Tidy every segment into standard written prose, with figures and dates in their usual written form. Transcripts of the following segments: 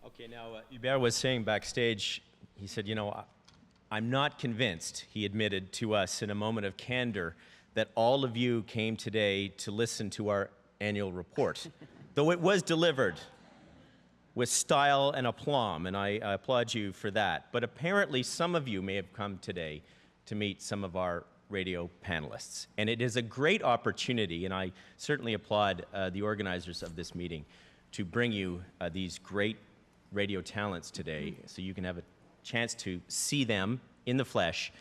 Okay, now Hubert was saying backstage, he said, I'm not convinced, he admitted to us in a moment of candor, that all of you came today to listen to our annual report, though it was delivered with style and aplomb, and I applaud you for that. But apparently some of you may have come today to meet some of our radio panelists. And it is a great opportunity, and I certainly applaud the organizers of this meeting, to bring you these great radio talents today, so you can have a chance to see them in the flesh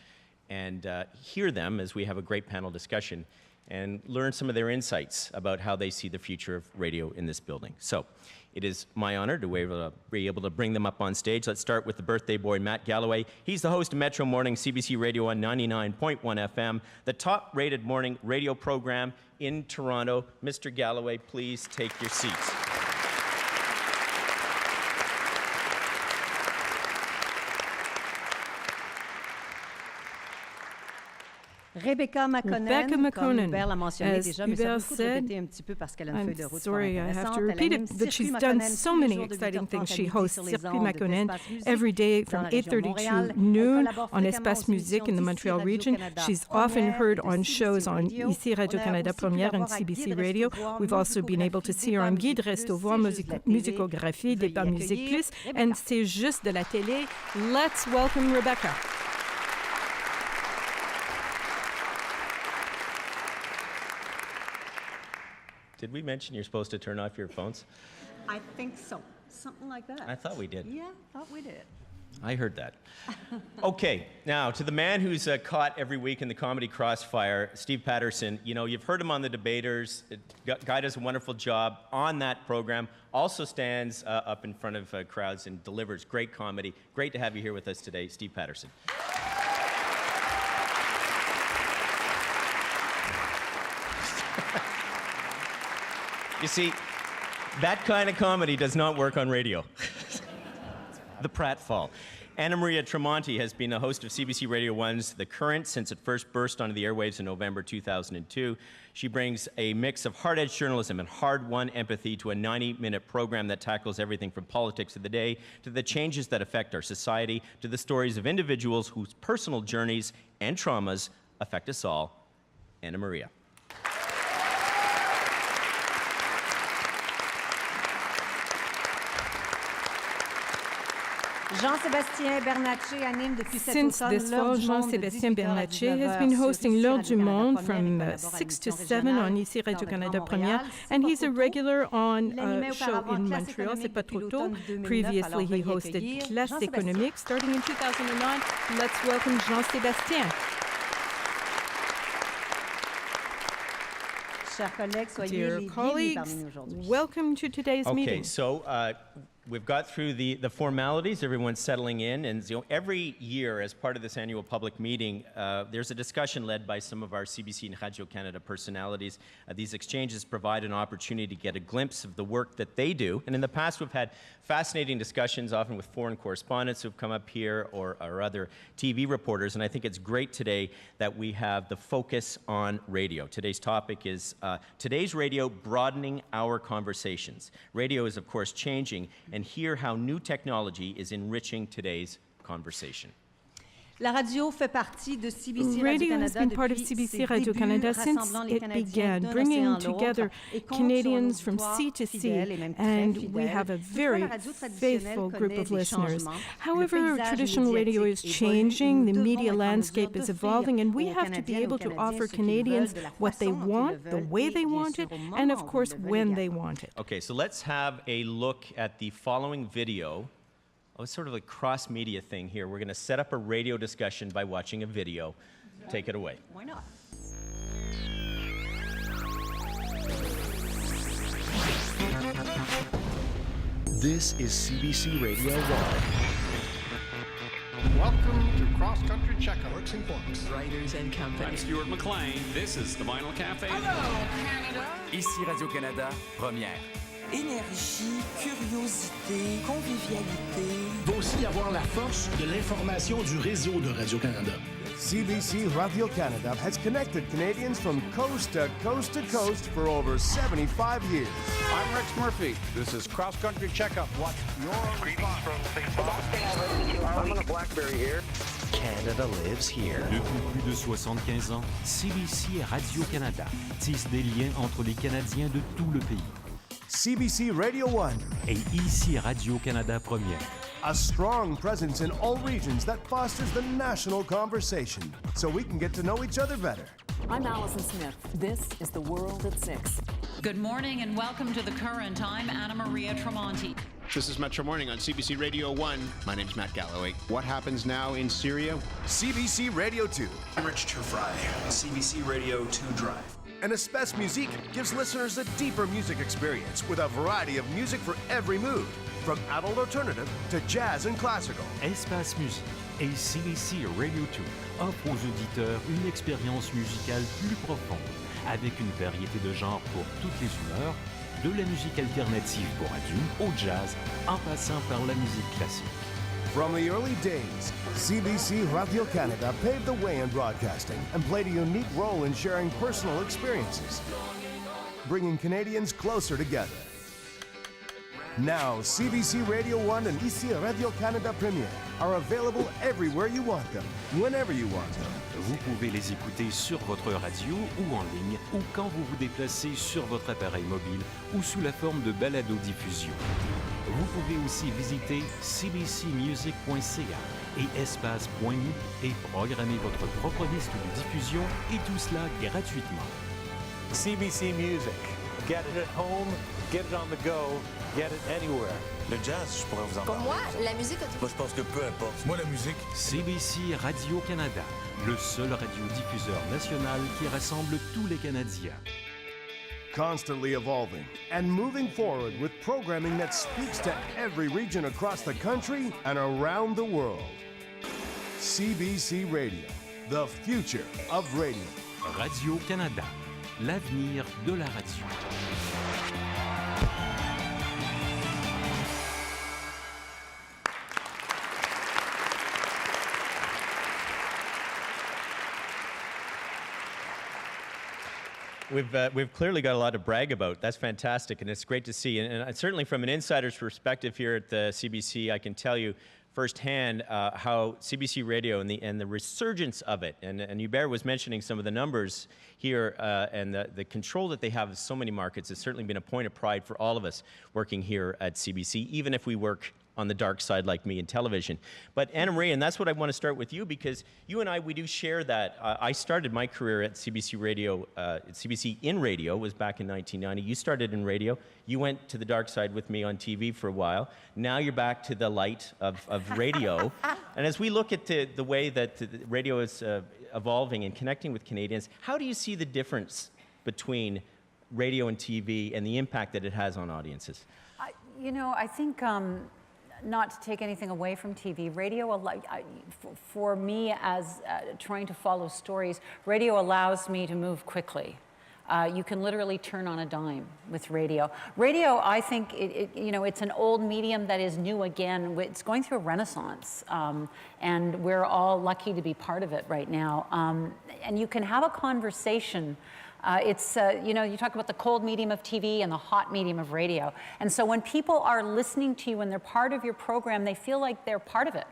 and hear them as we have a great panel discussion and learn some of their insights about how they see the future of radio in this building. So it is my honor to be able to bring them up on stage. Let's start with the birthday boy, Matt Galloway. He's the host of Metro Morning, CBC Radio One 99.1 FM, the top-rated morning radio program in Toronto. Mr. Galloway, please take your seats. Rebecca Makonnen, comme Hubert l'a mentionné déjà, mais ça vaut le coup de répéter un petit peu parce qu'elle a une feuille de route sorry, I have to repeat it, that she's done so many exciting things. She hosts Circuit Makonnen every day from 8:30 to noon on Espace, musique in the Montreal region. She's often heard on shows on ICI Radio-Canada Première and CBC Radio. We've also been able to see her on Guide Resto Voir, Musicographie, Débat Musique Plus, and C'est juste de la télé. Let's welcome Rebecca. Did we mention you're supposed to turn off your phones? I think so. Something like that. I thought we did. Yeah, I thought we did. I heard that. Okay, now to the man who's caught every week in the comedy crossfire, Steve Patterson. You've heard him on The Debaters. Guy does a wonderful job on that program. Also stands up in front of crowds and delivers great comedy. Great to have you here with us today, Steve Patterson. You see, that kind of comedy does not work on radio. The pratfall. Anna Maria Tremonti has been a host of CBC Radio One's The Current since it first burst onto the airwaves in November 2002. She brings a mix of hard-edged journalism and hard-won empathy to a 90-minute program that tackles everything from politics of the day to the changes that affect our society to the stories of individuals whose personal journeys and traumas affect us all. Anna Maria. Jean-Sébastien Bernatchez anime depuis cet Since automne this fall, Jean-Sébastien Bernatchez has been hosting L'Heure du Monde from 6 to 7 on ICI Radio-Canada Première, and he's a regular on a show in Montreal, C'est pas trop tôt. Previously, he hosted Classe économique starting in 2009. Let's welcome Jean-Sébastien. Chers collègues, soyez Dear les bienvenus colleagues, parmi nous aujourd'hui. welcome to today's meeting. Okay, so we've got through the formalities. Everyone's settling in, and every year, as part of this annual public meeting, there's a discussion led by some of our CBC and Radio-Canada personalities. These exchanges provide an opportunity to get a glimpse of the work that they do. And in the past, we've had fascinating discussions, often with foreign correspondents who've come up here or other TV reporters. And I think it's great today that we have the focus on radio. Today's topic is today's radio broadening our conversations. Radio is, of course, changing, and hear how new technology is enriching today's conversation. La radio fait partie de CBC Radio has Radio-Canada been part of depuis CBC ses Radio-Canada débuts, since rassemblant les it Canadiens began, d'un bringing océan à l'autre together et compte Canadians sur from nos sea to sea, fidèles et même très and we fidèles. have a Toutefois, very la radio traditionnelle faithful group connaît of des listeners. changements. However, Le paysage traditional radio is médiatique changing, the évolue. Nous media devons être en landscape mesure is d'offrir evolving, and we aux have to be Canadiennes et able aux to Canadiens offer ce qu'ils Canadians veulent, de la what they façon qu'ils want, le the veulent, way et they bien want sûr it, au moment and of où course ils le veulent when they également. want it. Okay, so let's have a look at the following video. Oh, it's sort of a cross-media thing here. We're going to set up a radio discussion by watching a video. Take it away. Why not? This is CBC Radio One. Welcome to Cross Country Checkup. Works and Forks. Writers and Company. I'm Stuart McLean. This is the Vinyl Cafe. Hello, Canada. ICI Radio-Canada Première. Énergie, curiosité, convivialité. Il va aussi y avoir la force de l'information du réseau de Radio-Canada. CBC Radio-Canada has connected Canadians from coast to coast to coast for over 75 years. I'm Rex Murphy. This is Cross Country Checkup. What's your greetings from St. Bob? I'm on a BlackBerry here. Canada lives here. Depuis plus de 75 ans, CBC Radio-Canada tisse des liens entre les Canadiens de tout le pays. CBC Radio One et ICI Radio-Canada Première. A strong presence in all regions that fosters the national conversation so we can get to know each other better. I'm Allison Smith. This is The World at 6. Good morning and welcome to The Current. I'm Anna Maria Tremonti. This is Metro Morning on CBC Radio One. My name's Matt Galloway. What happens now in Syria? CBC Radio 2. I'm Rich Turfry, CBC Radio 2 Drive. And Espace Musique gives listeners a deeper music experience with a variety of music for every mood, from adult alternative to jazz and classical. Espace Musique et CBC Radio 2 offrent aux auditeurs une expérience musicale plus profonde, avec une variété de genres pour toutes les humeurs, de la musique alternative pour adultes au jazz, en passant par la musique classique. From the early days, CBC Radio-Canada paved the way in broadcasting and played a unique role in sharing personal experiences, bringing Canadians closer together. Now, CBC Radio One and ICI Radio-Canada Première are available everywhere you want them, whenever you want them. Vous pouvez les écouter sur votre radio ou en ligne, ou quand vous vous déplacez sur votre appareil mobile ou sous la forme de balado-diffusion. Vous pouvez aussi visiter cbcmusic.ca et espace.me et programmer votre propre liste de diffusion, et tout cela gratuitement. CBC Music. Get it at home, get it on the go, get it anywhere. Le jazz, je pourrais vous en parler. Pour moi, la musique... Moi, je pense que peu importe. Moi, la musique... CBC Radio-Canada, le seul radiodiffuseur national qui rassemble tous les Canadiens. Constantly evolving and moving forward with programming that speaks to every region across the country and around the world. CBC Radio, the future of radio. Radio-Canada, l'avenir de la radio. We've clearly got a lot to brag about. That's fantastic, and it's great to see. And certainly from an insider's perspective here at the CBC, I can tell you firsthand how CBC Radio and the resurgence of it. And Hubert was mentioning some of the numbers here, and the control that they have of so many markets has certainly been a point of pride for all of us working here at CBC, even if we work on the dark side like me in television. But Anna Maria, and that's what I want to start with you, because you and I, we do share that. I started my career at CBC Radio, CBC in radio was back in 1990. You started in radio. You went to the dark side with me on TV for a while. Now you're back to the light of radio. And as we look at the way that the radio is evolving and connecting with Canadians, how do you see the difference between radio and TV and the impact that it has on audiences? I think... not to take anything away from TV, radio, for me as trying to follow stories, radio allows me to move quickly. You can literally turn on a dime with radio. Radio, I think, it's an old medium that is new again. It's going through a renaissance, and we're all lucky to be part of it right now. And you can have a conversation. You talk about the cold medium of TV and the hot medium of radio. And so when people are listening to you and they're part of your program, they feel like they're part of it.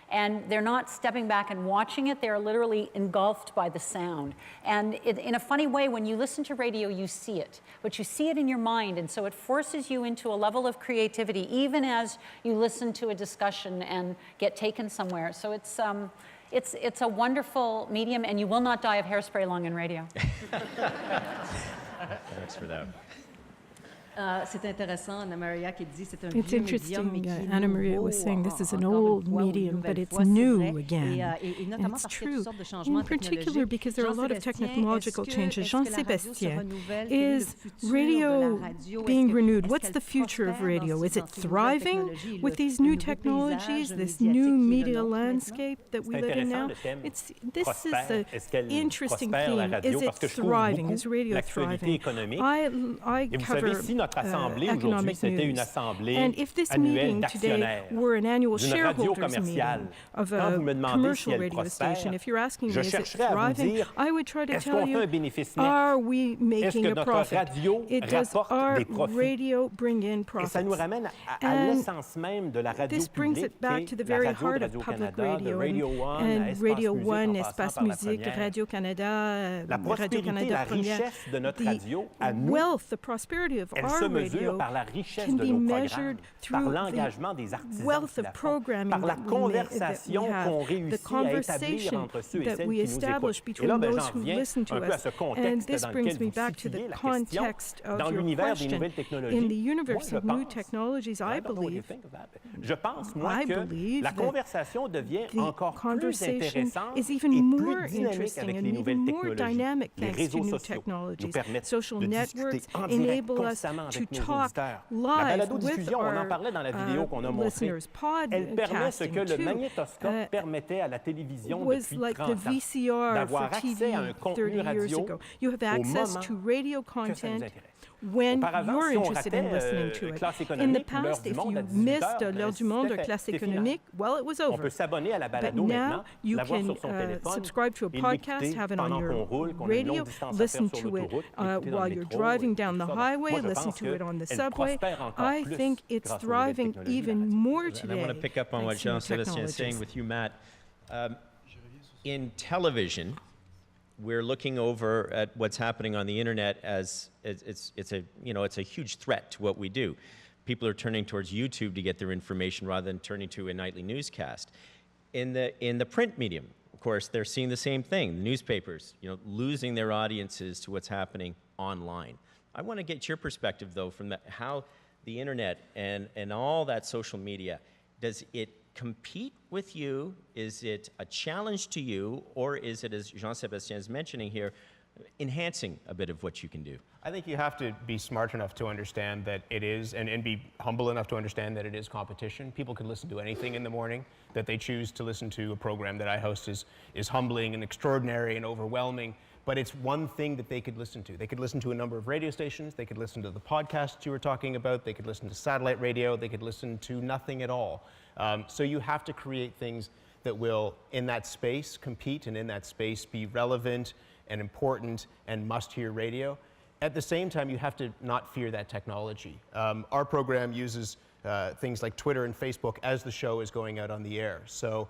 And they're not stepping back and watching it, they're literally engulfed by the sound. And in a funny way, when you listen to radio, you see it. But you see it in your mind, and so it forces you into a level of creativity, even as you listen to a discussion and get taken somewhere. So it's a wonderful medium, and you will not die of hairspray lung in radio. Thanks for that. C'est intéressant, Anna Maria qui dit c'est un It's vieux interesting. médium, mais qui est Anna Maria nouveau, was saying this is an encore une old fois, ou une medium, nouvelle but it's fois, c'est new vrai. again. Et And notamment it's parce qu'il y a toutes true. sortes de changements In particular, technologiques. because there are a lot of Jean-Sébastien, technological est-ce changes. que la Jean-Sébastien, radio se renouvelle? Quel est le is futur de radio la radio? being Est-ce renewed? est-ce What's qu'elle the future of prospère radio? dans Is it ces nouvelles thriving technologies? with these Le new nouveau technologies, paysage this médiatique new qui est le media nôtre maintenant? landscape that we live in now? This is an interesting theme. Is it thriving? Is radio thriving? I cover notre assemblée aujourd'hui, c'était une assemblée and if this annuelle meeting today d'actionnaires were an annual d'une radio shareholders commerciale, meeting of quand a vous me demandez si commercial elle radio prospère, station, if you're asking me, je is it chercherai à vous thriving? dire, I would try to est-ce tell qu'on fait un you, bénéfice net? are we Est-ce making que a notre profit? radio Does rapporte our des profits? radio bring in Et profits? ça nous ramène à And l'essence même de la radio this brings publique, it back qui to est the la very radio de heart of public Radio-Canada, de radio Radio One, and Espace Radio Musique, One, en Espace passant par la Musique, Première. Radio-Canada, La prospérité, Radio-Canada la Première. richesse de notre The radio, à nous, wealth, the prosperity of elle our se mesure radio par la richesse can de be nos programmes, measured par through l'engagement des the artisans wealth qui of la font, programming par la that we conversation have, qu'on the réussit à établir conversation entre ceux et that celle we qui nous establish écoutent. Et between là, ben, those j'en who reviens listen to un peu à us. ce And contexte this dans brings lequel me vous back to situez the la question. context of Dans your l'univers des question. nouvelles technologies, In the universe moi, of new technologies, I believe, je pense, moi, que la conversation devient encore plus conversation intéressante is even et more plus dynamique interesting avec and les nouvelles even more technologies. dynamic Les thanks réseaux to new sociaux nous technologies. permettent Social de networks discuter en direct enable us constamment to avec nos talk auditeurs. La live with balado-diffusion, on en our parlait dans la vidéo qu'on a montrée. listeners. Elle permet ce que le Podcasting, magnétoscope too, permettait à la télévision was depuis like 30 the ans, VCR d'avoir for TV accès à un 30 contenu years radio ago. You have au access moment to radio que ça nous content intéresse. when Auparavant, you're si on interested in ratait, listening to it. Classe In the économique ou l'heure past, du if monde you à 18 missed heures, l'heure du monde or c'était classe fini. économique, well, it was On over. peut s'abonner à la But balado now maintenant, you l'avoir can sur son téléphone subscribe to a et podcast, l'écouter have it on pendant your qu'on roule, qu'on a une radio, longue distance à listen faire sur to it l'autoroute, l'écouter dans le while you're métro driving et down tout the ça. highway, Moi, je listen pense to it on the qu'elle subway. prospère encore I plus think it's grâce aux nouvelles thriving technologies, even la radio. more And today. I want to pick up on what thanks to new Jean-Sébastien is saying technologies. with you, Matt. In television, we're looking over at what's happening on the internet as it's a huge threat to what we do. People are turning towards YouTube to get their information rather than turning to a nightly newscast. In the print medium, of course, they're seeing the same thing. The newspapers, losing their audiences to what's happening online. I want to get your perspective, though, from how the internet and all that social media, does it compete with you? Is it a challenge to you? Or is it, as Jean-Sébastien is mentioning here, enhancing a bit of what you can do? I think you have to be smart enough to understand that it is, and be humble enough to understand that it is competition. People can listen to anything in the morning. That they choose to listen to a program that I host is humbling and extraordinary and overwhelming. But it's one thing that they could listen to. They could listen to a number of radio stations. They could listen to the podcasts you were talking about. They could listen to satellite radio. They could listen to nothing at all. So you have to create things that will, in that space, compete, and in that space be relevant and important and must-hear radio. At the same time, you have to not fear that technology. Our program uses things like Twitter and Facebook as the show is going out on the air. So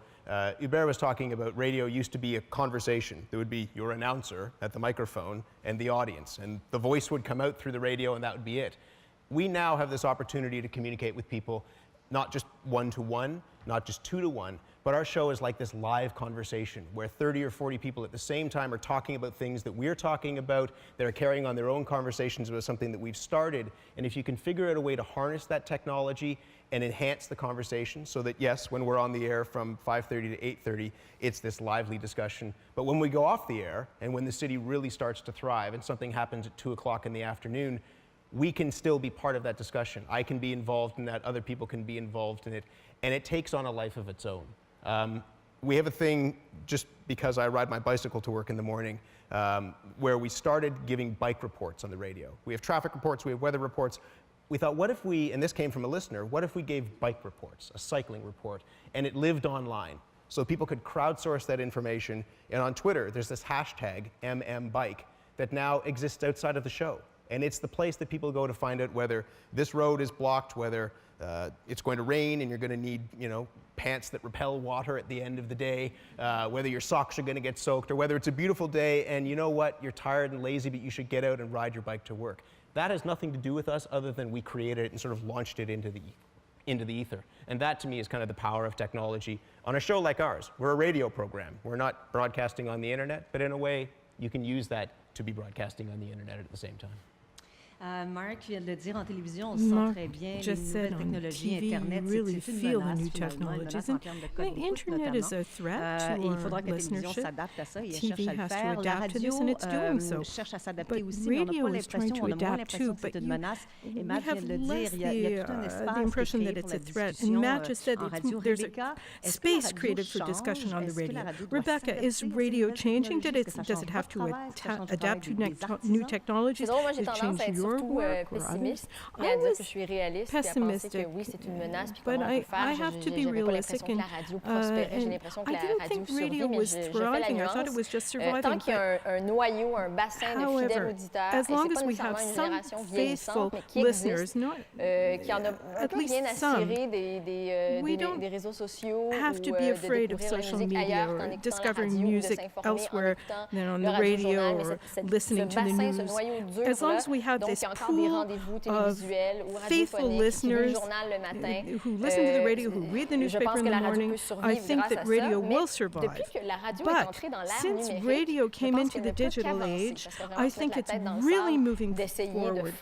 Hubert was talking about radio used to be a conversation. There would be your announcer at the microphone and the audience, and the voice would come out through the radio and that would be it. We now have this opportunity to communicate with people, not just one-to-one, not just two-to-one, but our show is like this live conversation where 30 or 40 people at the same time are talking about things that we're talking about. They're carrying on their own conversations about something that we've started. And if you can figure out a way to harness that technology and enhance the conversation so that, yes, when we're on the air from 5:30 to 8:30, it's this lively discussion. But when we go off the air and when the city really starts to thrive and something happens at 2 o'clock in the afternoon, we can still be part of that discussion. I can be involved in that, other people can be involved in it, and it takes on a life of its own. We have a thing, just because I ride my bicycle to work in the morning, where we started giving bike reports on the radio. We have traffic reports, we have weather reports. We thought, what if we, and this came from a listener, what if we gave bike reports, a cycling report, and it lived online? So people could crowdsource that information, and on Twitter, there's this hashtag, MMBike, that now exists outside of the show. And it's the place that people go to find out whether this road is blocked, whether it's going to rain and you're going to need, pants that repel water at the end of the day, whether your socks are going to get soaked, or whether it's a beautiful day and you know what, you're tired and lazy, but you should get out and ride your bike to work. That has nothing to do with us other than we created it and sort of launched it into the ether. And that to me is kind of the power of technology. On a show like ours, we're a radio program. We're not broadcasting on the internet, but in a way, you can use that to be broadcasting on the internet at the same time. Mark vient de le dire en télévision, on sent très bien les nouvelles technologies, Internet, c'est une menace finalement, une menace en termes de code d'écoute notamment. Et il faudra que la télévision s'adapte à ça et elle cherche à le faire. La radio cherche à s'adapter aussi, mais on n'a pas l'impression, on a moins l'impression que c'est une menace. Et Matt vient de le dire, il y a tout un espace qui est créé pour la discussion en radio. Rebecca, est-ce que la radio change? Rebecca, is radio changing? Does it have to adapt to new technologies? Does it change your surtout pessimiste, mais à dire que je suis réaliste, et à penser que oui, c'est une menace, puis comment on peut faire. J'avais pas l'impression que la radio prospérait, j'ai l'impression que la radio survit, mais je fais la nuance. Tant qu'il y a un noyau, un bassin de fidèles auditeurs, et c'est pas nécessairement une génération vieillissante, mais qui existe, qui en a un peu rien à cirer des réseaux sociaux ou de découvrir la musique ailleurs qu'en écoutant la radio ou de s'informer en écoutant le radio-journal, mais ce bassin, ce noyau dur, as long as we have donc this il y a encore des pool rendez-vous of télévisuels ou faithful radiophoniques qui lit le listeners journal le matin. who listen to the radio, who read the newspaper in the morning, I think that radio will survive. Depuis que la radio est entrée dans l'ère Since numérique, radio came into the digital age, I think it's really moving forward.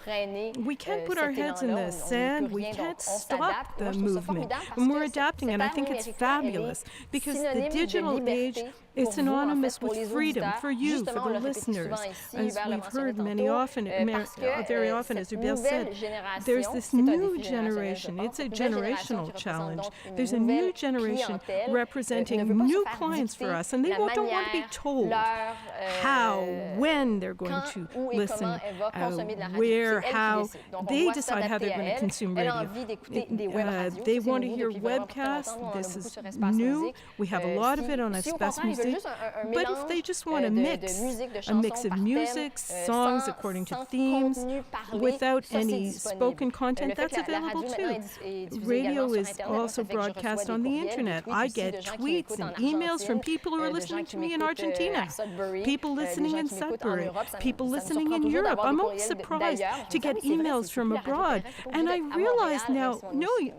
We can't put our heads in the sand. We can't stop the movement. And we're adapting, and I think it's fabulous because the digital age is synonymous with freedom for you, for the listeners. As we've heard very often, as Hubert said, there's this new generation. It's a generational challenge. There's a new generation representing new clients for us, and they don't want to be told how, when they're going to listen, where, how. They decide how they're going to consume radio. They want to hear webcasts. This is new. We have a lot of it on Espace Musique. But if they just want a mix of music, songs according to themes, without any spoken content, that's available too. Radio is also broadcast on the internet. I get tweets and emails from people who are listening to me in Argentina, people listening in Sudbury, people listening in Europe. I'm always surprised to get emails from abroad. And I realize now, no, you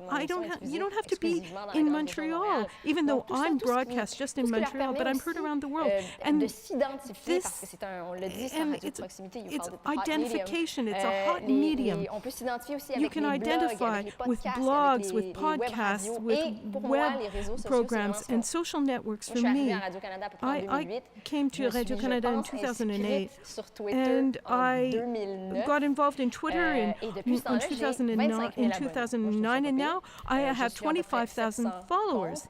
don't have to be in Montreal, even though I'm broadcast just in Montreal, but I'm heard around the world. And it's identification. It's a hot medium. You can identify with blogs, with podcasts, with web programs and social networks. For me, I came to Radio-Canada in 2008, and I got involved in Twitter in 2009, and now I have 25,000 followers.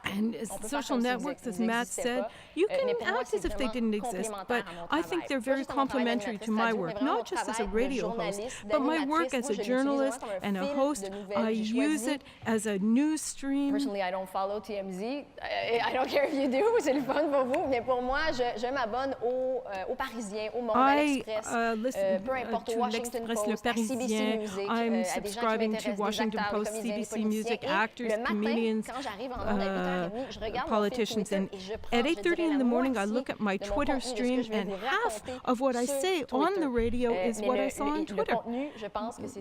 And social networks, as Matt said, you can act as if they didn't exist, but I think they're very complementary to my work, not just as a radio host, but my work as a journalist and a host. I use it as a news stream. Personally, I don't follow TMZ. I don't care if you do, c'est le fun pour vous, mais pour moi, je m'abonne au Parisien, au Monde, à l'Express, peu importe, au Washington Post, à CBC Music, I'm subscribing to Washington Post, CBC Music, actors, comedians, politicians, and at 8:30 in the morning I look at my Twitter stream, and half of what I say on the radio is what I saw on Twitter.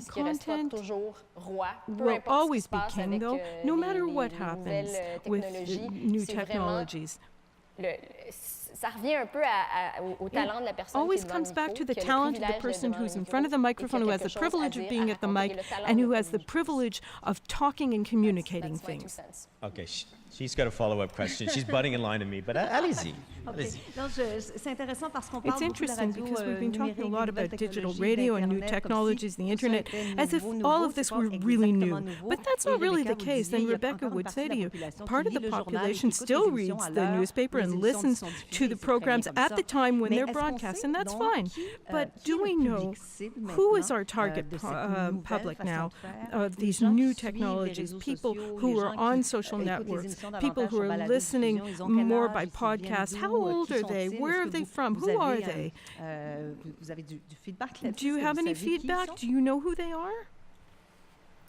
Content will always be king, though, no matter what happens with new technologies. Ça revient un peu au talent de la personne always comes back to the talent of the person who's in front of the microphone, who has the privilege of being at the mic, and who has the privilege of talking and communicating things. Okay, she's got a follow-up question. She's butting in line to me, but allez-y. It's interesting because we've been talking a lot about digital radio and new technologies, the internet, as if all of this were really new. But that's not really the case. And Rebecca would say to you, part of the population still reads the newspaper and listens to the programs at the time when they're broadcast, and that's fine. But do we know who is our target public now of these new technologies? People who are on social networks, people who are listening more by podcast. How old are they? Where are they from? Who are they? Do you have any feedback? Do you know who they are?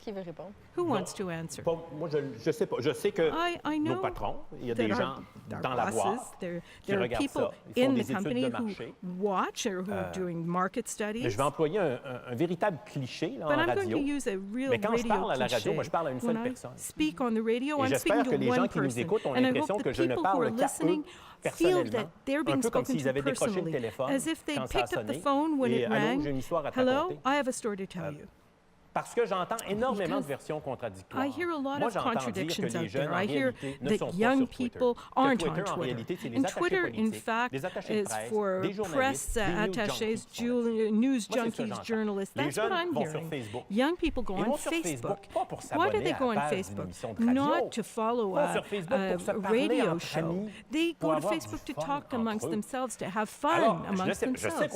Qui veut répondre? Who wants to answer? Moi, je sais pas. Je sais que nos patrons, il y a des gens dans la boîte qui regardent ça. Ils font des études de marché. Watch or who are doing market studies. Mais je vais employer un véritable cliché là, en radio. Mais quand je parle à la radio, moi, je parle à une seule personne. Speak on the radio, Et j'espère que les gens qui nous écoutent ont l'impression que je ne parle qu'à eux personnellement, un peu comme s'ils avaient décroché le téléphone as if they quand ça a picked up the sonné. phone when Et it allô, rang. j'ai une histoire à te Hello, raconter. I have a story to tell you. Parce que j'entends énormément de versions contradictoires. I hear a lot of contradictions out there. I hear that young people aren't on Twitter. And Twitter, in fact, is for press attachés, news junkies, journalists. That's what I'm hearing. Young people go on Facebook. Why do they go on Facebook? Not to follow a radio show. They go to Facebook to talk amongst themselves, to have fun amongst themselves.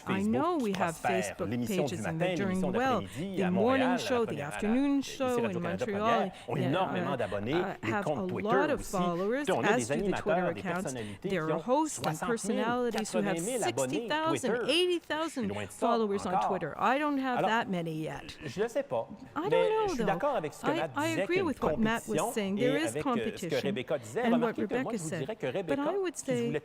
I know we have Facebook pages and they're doing well. The morning show, the afternoon show in Montreal have a lot of followers, as do the Twitter accounts. There are hosts and personalities who have 60,000, 80,000 followers on Twitter. I don't have that many yet. I don't know, though. I agree with what Matt was saying. There is competition, and what Rebecca said. But I would say that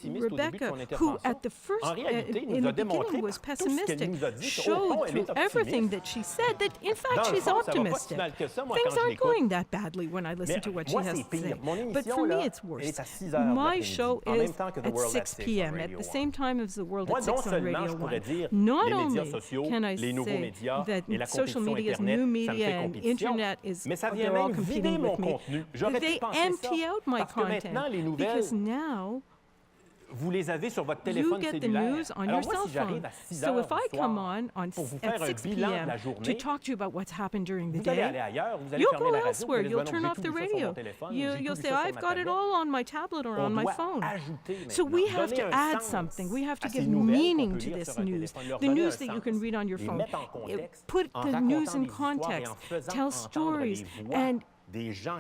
Rebecca, who at the first, in the beginning was pessimistic, showed through everything that she said that, in fact, she's optimistic. Things aren't going that badly when I listen to what she has to say. But for me, it's worse. My show is at 6 p.m., at the same time as the world at 6 on Radio 1. Not only can I say that social media is new media and internet is, they're all competing with me, they empty out my content because now vous les avez sur votre téléphone you get the news on your cell phone. So if I come on at 6 p.m. to talk to you about what's happened during the day, you'll go elsewhere. You'll turn off the radio. You'll say, I've got it all on my tablet or on my phone. So we have to add something. We have to give meaning to this news. The news that you can read on your phone. Put the news in context. Tell stories. And ensure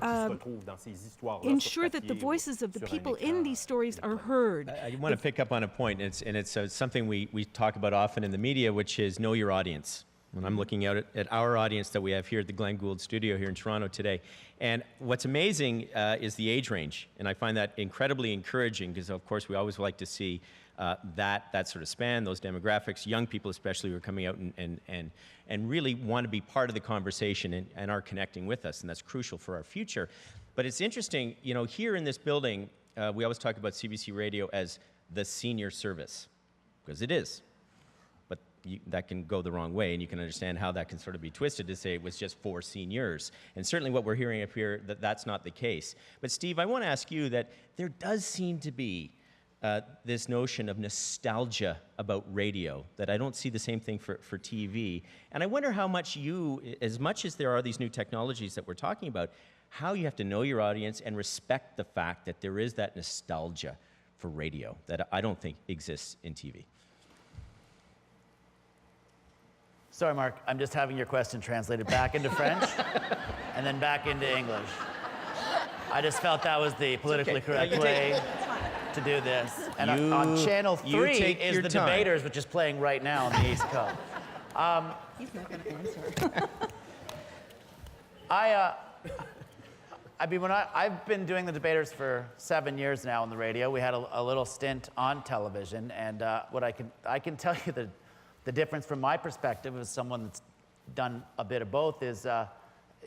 that the voices of the people in these stories are heard. I want to pick up on a point, and it's something we talk about often in the media, which is know your audience. When I'm looking out at our audience that we have here at the Glenn Gould Studio here in Toronto today. And what's amazing is the age range, and I find that incredibly encouraging because, of course, we always like to see that sort of span, those demographics, young people especially who are coming out and really want to be part of the conversation and are connecting with us, and that's crucial for our future. But it's interesting, you know, here in this building, we always talk about CBC Radio as the senior service, because it is. But that can go the wrong way, and you can understand how that can sort of be twisted to say it was just for seniors. And certainly what we're hearing up here, that's not the case. But Steve, I want to ask you that there does seem to be this notion of nostalgia about radio, that I don't see the same thing for TV. And I wonder how much you, as much as there are these new technologies that we're talking about, how you have to know your audience and respect the fact that there is that nostalgia for radio that I don't think exists in TV. Sorry, Mark, I'm just having your question translated back into French and then back into English. I just felt that was the politically correct way to do this. And on Channel 3 is the Debaters, which is playing right now on the East Coast. He's not going to answer. I mean, I've been doing the Debaters for 7 years now on the radio. We had a little stint on television, and what I can tell you the difference from my perspective as someone that's done a bit of both is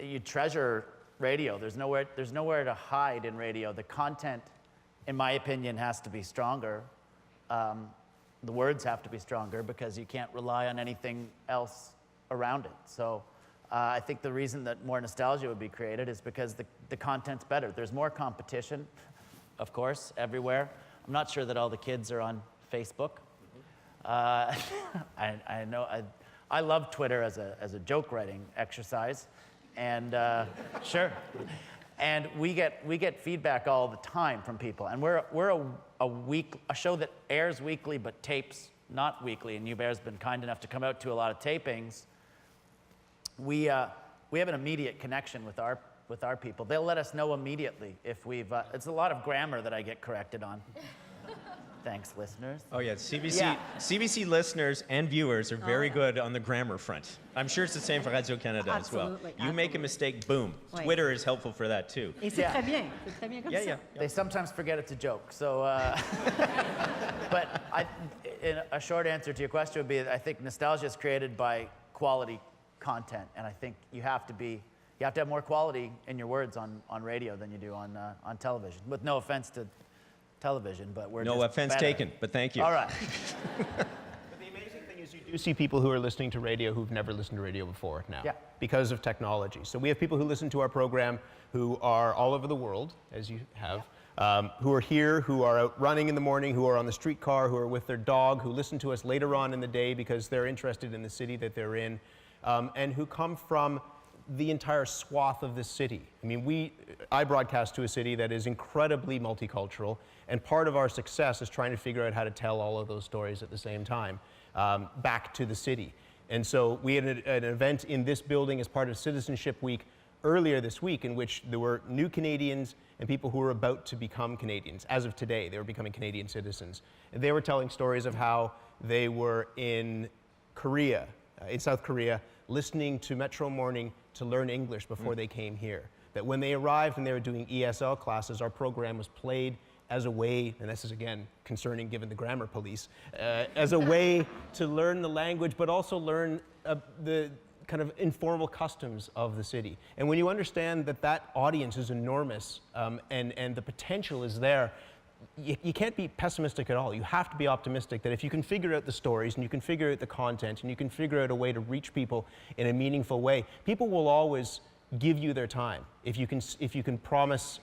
you treasure radio. There's nowhere to hide in radio. The content, in my opinion, has to be stronger. The words have to be stronger because you can't rely on anything else around it. So I think the reason that more nostalgia would be created is because the content's better. There's more competition, of course, everywhere. I'm not sure that all the kids are on Facebook. I know I love Twitter as a joke writing exercise, and sure. And we get feedback all the time from people, and we're a show that airs weekly but tapes not weekly. And Hubert's been kind enough to come out to a lot of tapings. We have an immediate connection with our people. They'll let us know immediately if we've. It's a lot of grammar that I get corrected on. Thanks, listeners. Oh, yeah. CBC listeners and viewers are very good on the grammar front. I'm sure it's the same for Radio-Canada as well. You make a mistake, boom. Oui. Twitter is helpful for that, too. Et c'est très bien. C'est très bien comme ça. They sometimes forget it's a joke. So, but a short answer to your question would be, I think nostalgia is created by quality content. And I think you have to have more quality in your words on radio than you do on television. With no offense to television, but we're no offense taken, but thank you. All right. But the amazing thing is you do You see people who are listening to radio who've never listened to radio before now because of technology. So we have people who listen to our program who are all over the world, as you have, who are here, who are out running in the morning, who are on the streetcar, who are with their dog, who listen to us later on in the day because they're interested in the city that they're in, and who come from the entire swath of this city. I mean, I broadcast to a city that is incredibly multicultural, and part of our success is trying to figure out how to tell all of those stories at the same time back to the city. And so we had an event in this building as part of Citizenship Week earlier this week in which there were new Canadians and people who were about to become Canadians. As of today, they were becoming Canadian citizens. And they were telling stories of how they were in Korea, in South Korea, listening to Metro Morning to learn English before they came here. That when they arrived and they were doing ESL classes, our program was played as a way, and this is again concerning given the grammar police, as a way to learn the language, but also learn the kind of informal customs of the city. And when you understand that that audience is enormous and the potential is there, you can't be pessimistic at all. You have to be optimistic that if you can figure out the stories and you can figure out the content and you can figure out a way to reach people in a meaningful way, people will always give you their time if you can promise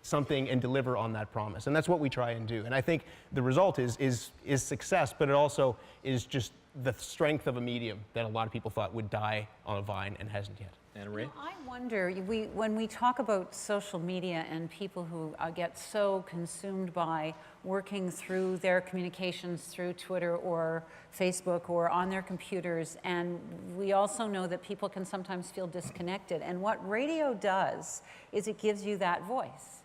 something and deliver on that promise. And that's what we try and do. And I think the result is success, but it also is just the strength of a medium that a lot of people thought would die on a vine and hasn't yet. Anna Maria? I wonder, when we talk about social media and people who get so consumed by working through their communications through Twitter or Facebook or on their computers, and we also know that people can sometimes feel disconnected. And what radio does is it gives you that voice.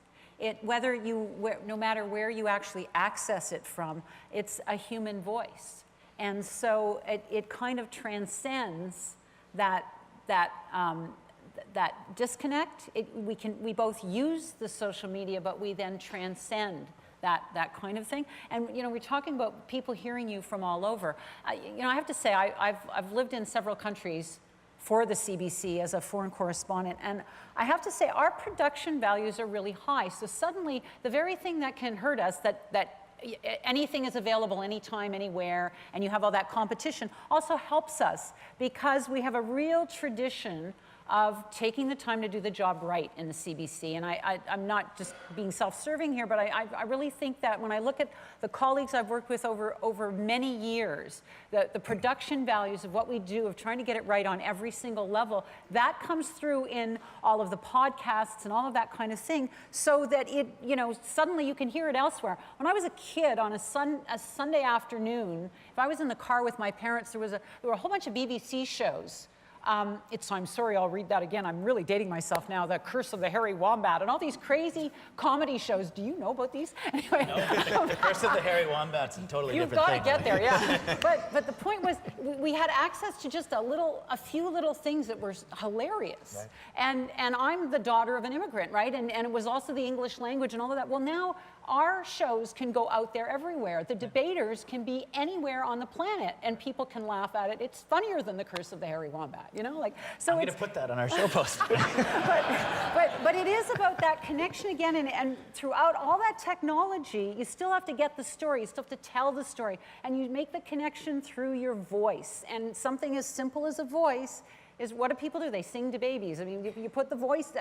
No matter where you actually access it from, it's a human voice. And so it kind of transcends that disconnect. We both use the social media, but we then transcend that kind of thing. And we're talking about people hearing you from all over. I have to say I've lived in several countries for the CBC as a foreign correspondent, and I have to say our production values are really high. So suddenly the very thing that can hurt us, that anything is available anytime, anywhere, and you have all that competition, also helps us because we have a real tradition of taking the time to do the job right in the CBC. And I'm not just being self-serving here, but I really think that when I look at the colleagues I've worked with over many years, the production values of what we do, of trying to get it right on every single level, that comes through in all of the podcasts and all of that kind of thing, so that suddenly you can hear it elsewhere. When I was a kid on a Sunday afternoon, if I was in the car with my parents, there were a whole bunch of BBC shows. I'm sorry, I'll read that again. I'm really dating myself now. The Curse of the Hairy Wombat and all these crazy comedy shows. Do you know about these? Anyway, no, the Curse of the Hairy Wombat's a totally different thing. You've got to get there, yeah. But the point was, we had access to just a few little things that were hilarious. Right. And I'm the daughter of an immigrant, right? And it was also the English language and all of that. Well, now our shows can go out there everywhere. The debaters can be anywhere on the planet, and people can laugh at it. It's funnier than the Curse of the Hairy Wombat, So I'm going to put that on our show poster. but it is about that connection again, and throughout all that technology, you still have to get the story. You still have to tell the story, and you make the connection through your voice. And something as simple as a voice is, what do people do? They sing to babies. I mean, you put the voice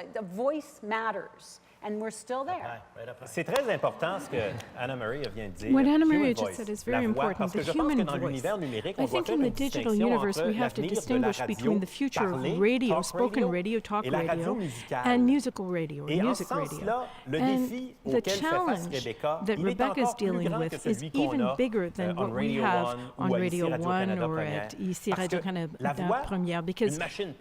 matters. And we're still there. C'est très important ce que Anna Maria vient de dire. What Anna Maria just said is very important, the human voice. I think in the digital universe we have to distinguish between the future of radio, spoken radio, talk radio, and musical radio, or music radio. And the challenge that Rebecca is dealing with is even bigger than what we have on Radio One or at ICI Radio-Canada Première, because a machine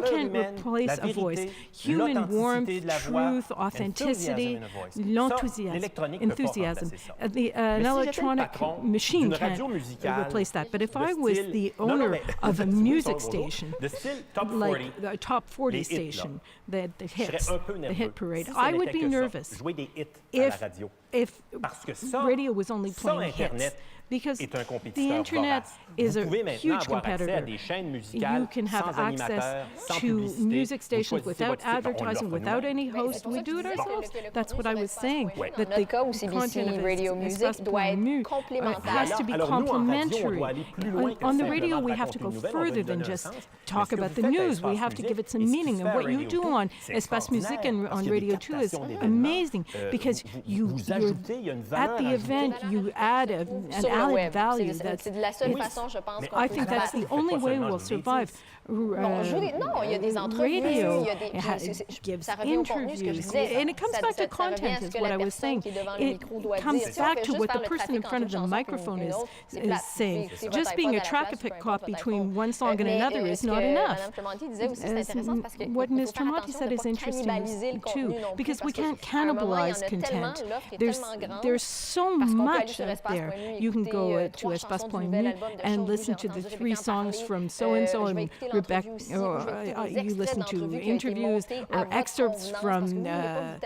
can't replace a voice. Human warmth, truth, authenticity, enthusiasm. An electronic machine can't replace that. But if I was the owner of a music station, like a top 40 station, the hit parade, I would be nervous if radio was only playing hits. because est un the compétiteur internet vorace. is Vous a pouvez maintenant huge avoir accès competitor. à des chaînes musicales You can have sans access animateur, sans to publicité. music Vous stations choisissez without votre site. On advertising, l'offre without nous-mêmes. any host. We do it ourselves. That's what I was saying. Dans That notre the cas où CBC content of Radio Espace Music doit être Mu complémentaire. has to be Alors, nous, en radio, on complementary. doit aller plus loin que On the simplement radio, we have to raconter go une nouvelle, on veut further lui than donner un just sens. talk Mais ce que about the vous faites à news. We Espace have to give it some Musique, meaning. et ce And qui what se fait you à do Radio on c'est Espace Music and extraordinaire, parce on qu'il y a des Radio 2 is captations d'événements. amazing because Vous ajoutez, il y a une valeur at the ajoutée. event you add an Sur le added web. value. C'est de la seule façon, je pense, qu'on I peut think faire. that's the only way we'll survive. Non, il y a des entrevues, Radio il y a des, gives ça revient au contenu, ce que je interviews, disais. and it comes back to content, is what I was saying. It comes back to what the person in front of the microphone is saying. Just being a traffic cop between one song and another is not enough. What Ms. Tremonti said is interesting too, because we can't cannibalize content. There's so much out there. You can go to Espace.mu and listen to the 3 songs from so-and-so and Rebecca, or you listen to interviews or excerpts from other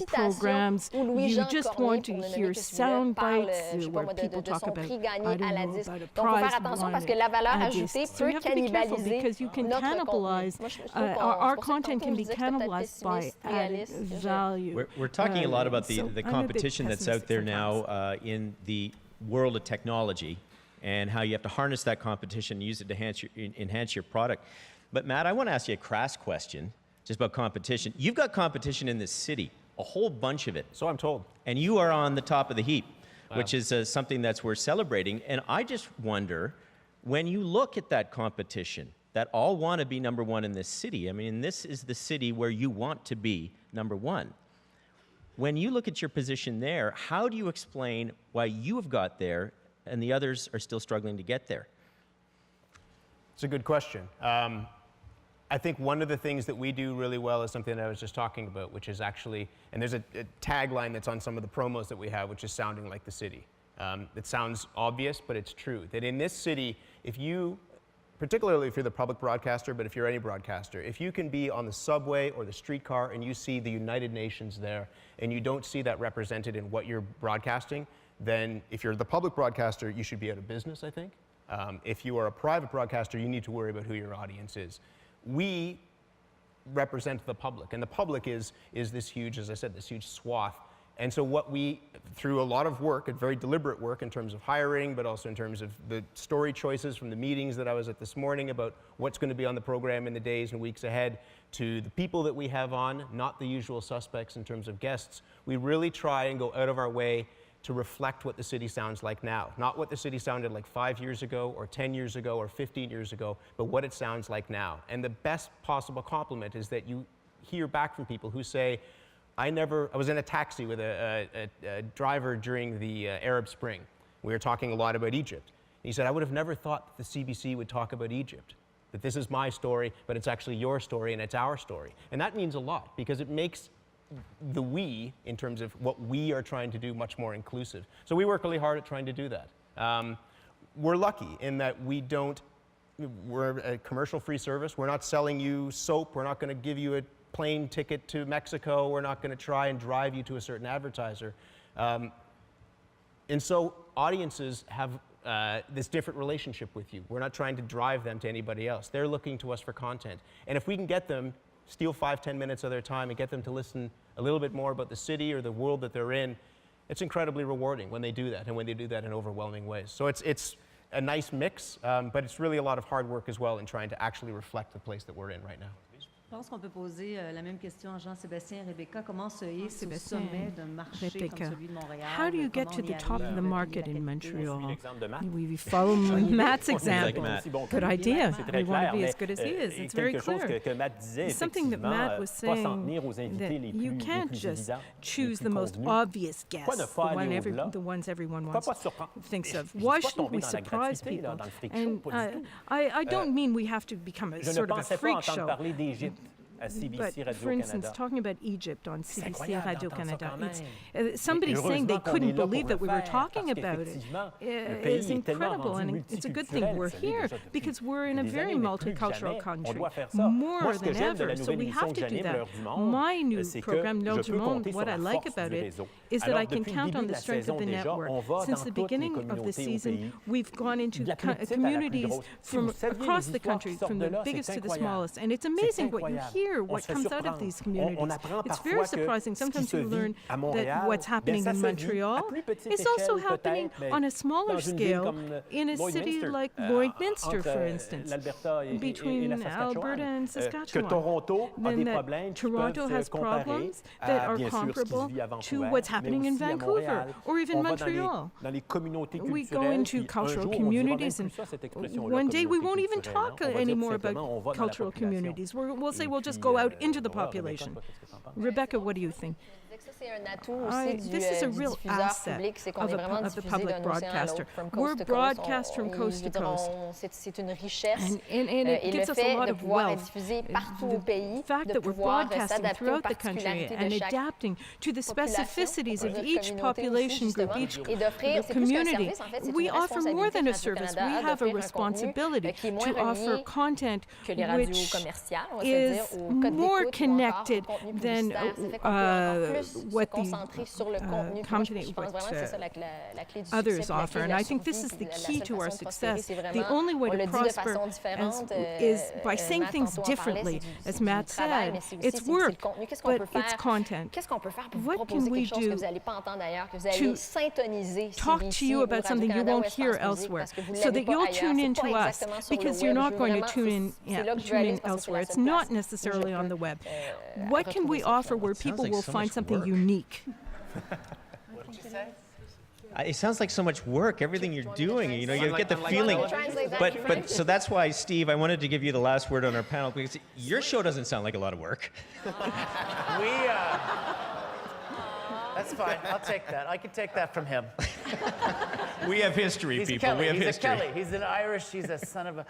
programs. You just want to hear sound bites where people talk about, I don't know, about a prize won. So you have to be careful because you can cannibalize, our content can be cannibalized by added value. We're talking a lot about the competition that's out there now in the world of technology, and how you have to harness that competition and use it to enhance your product. But Matt, I want to ask you a crass question just about competition. You've got competition in this city, a whole bunch of it. So I'm told. And you are on the top of the heap, which is something that's worth celebrating. And I just wonder, when you look at that competition, that all want to be number one in this city, I mean, this is the city where you want to be number one. When you look at your position there, how do you explain why you have got there and the others are still struggling to get there? It's a good question. I think one of the things that we do really well is something that I was just talking about, which is actually, and there's a tagline that's on some of the promos that we have, which is sounding like the city. It sounds obvious, but it's true. That in this city, if you, particularly if you're the public broadcaster, but if you're any broadcaster, if you can be on the subway or the streetcar and you see the United Nations there, and you don't see that represented in what you're broadcasting, then if you're the public broadcaster, you should be out of business, I think. If you are a private broadcaster, you need to worry about who your audience is. We represent the public, and the public is this huge, as I said, this huge swath. And so what we, through a lot of work, and very deliberate work in terms of hiring, but also in terms of the story choices from the meetings that I was at this morning about what's going to be on the program in the days and weeks ahead, to the people that we have on, not the usual suspects in terms of guests, we really try and go out of our way to reflect what the city sounds like now. Not what the city sounded like 5 years ago, or 10 years ago, or 15 years ago, but what it sounds like now. And the best possible compliment is that you hear back from people who say, I was in a taxi with a driver during the Arab Spring. We were talking a lot about Egypt. And he said, I would have never thought that the CBC would talk about Egypt. That this is my story, but it's actually your story and it's our story. And that means a lot, because it makes the we, in terms of what we are trying to do, much more inclusive. So we work really hard at trying to do that. We're lucky in that we're a commercial-free service. We're not selling you soap. We're not going to give you a plane ticket to Mexico. We're not going to try and drive you to a certain advertiser. And so audiences have this different relationship with you. We're not trying to drive them to anybody else. They're looking to us for content. And if we can get them, steal 5-10 minutes of their time and get them to listen a little bit more about the city or the world that they're in, it's incredibly rewarding when they do that, and when they do that in overwhelming ways. So it's a nice mix, but it's really a lot of hard work as well in trying to actually reflect the place that we're in right now. Je pense qu'on peut poser la même question à Jean-Sébastien et Rebecca. Comment se hisse au sommet d'un marché comme celui de Montréal? How do you get to the top of the market in Montreal? We follow Matt's example. Good idea. We want to be as good as he is. It's very clear. Something that Matt was saying, that you can't just choose the most obvious guests, the ones everyone thinks of. Why shouldn't we surprise people? And I don't mean we have to become a sort of a freak show. à CBC Radio-Canada. For instance, talking about Egypt on CBC Radio-Canada, somebody saying they couldn't believe that we were talking about it is incredible, and it's a good thing we're here because we're in a very multicultural country, more than ever, so we have to do that. My new program, L'Heure du Monde, what I like about it is that I can count on the strength of the network. Since the beginning of the season, we've gone into communities from across the country, from the biggest to the smallest, and it's amazing what you hear, what comes out of these communities. It's very surprising. Sometimes you learn that what's happening in Montreal is also happening on a smaller scale in a city like Lloydminster, for instance, between Alberta and Saskatchewan. Then that Toronto has problems that are comparable to what's happening in Vancouver or even Montreal. We go into cultural communities, and one day we won't even talk anymore about cultural communities. We'll say we'll just go out into the population. Rebecca, what do you think? This is a real asset of the public broadcaster. We're broadcast from coast to coast. And it gives us a lot of wealth. The fact that we're broadcasting throughout the country and adapting to the specificities of each population group, each community, we offer more than a service. We have a responsibility to offer content which is more connected than what the company, what others offer. And I think this is the key to our success. The only way to prosper is by saying things differently. As Matt said, it's work, but it's content. What can we do to talk to you about something you won't hear elsewhere so that you'll tune in to us, because you're not going to tune in elsewhere. It's not necessarily on the web. What can we offer where people will find something unique? What did you say? It sounds like so much work, everything you're doing. You know, you get the feeling. But so that's why, Steve, I wanted to give you the last word on our panel, because your show doesn't sound like a lot of work. That's fine. I'll take that. I can take that from him. We have history, he's people. Kelly. We have he's history. A Kelly. He's an Irish. He's a son of a.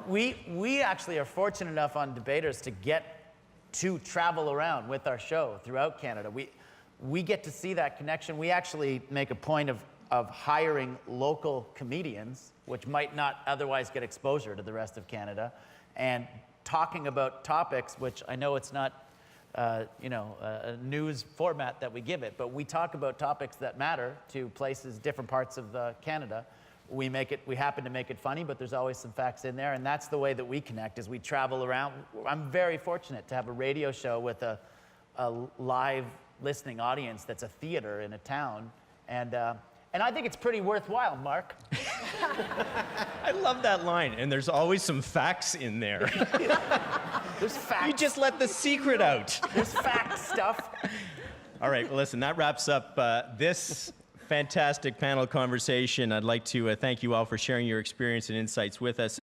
We actually are fortunate enough on Debaters to get to travel around with our show throughout Canada. We get to see that connection. We actually make a point of hiring local comedians, which might not otherwise get exposure to the rest of Canada, and talking about topics which I know it's not a news format that we give it, but we talk about topics that matter to places, different parts of Canada. We happen to make it funny, but there's always some facts in there, and that's the way that we connect, as we travel around. I'm very fortunate to have a radio show with a live listening audience that's a theater in a town, and I think it's pretty worthwhile, Mark. I love that line, and there's always some facts in there. There's facts. You just let the secret out. There's fact stuff. All right, well, listen, that wraps up this fantastic panel conversation. I'd like to thank you all for sharing your experience and insights with us.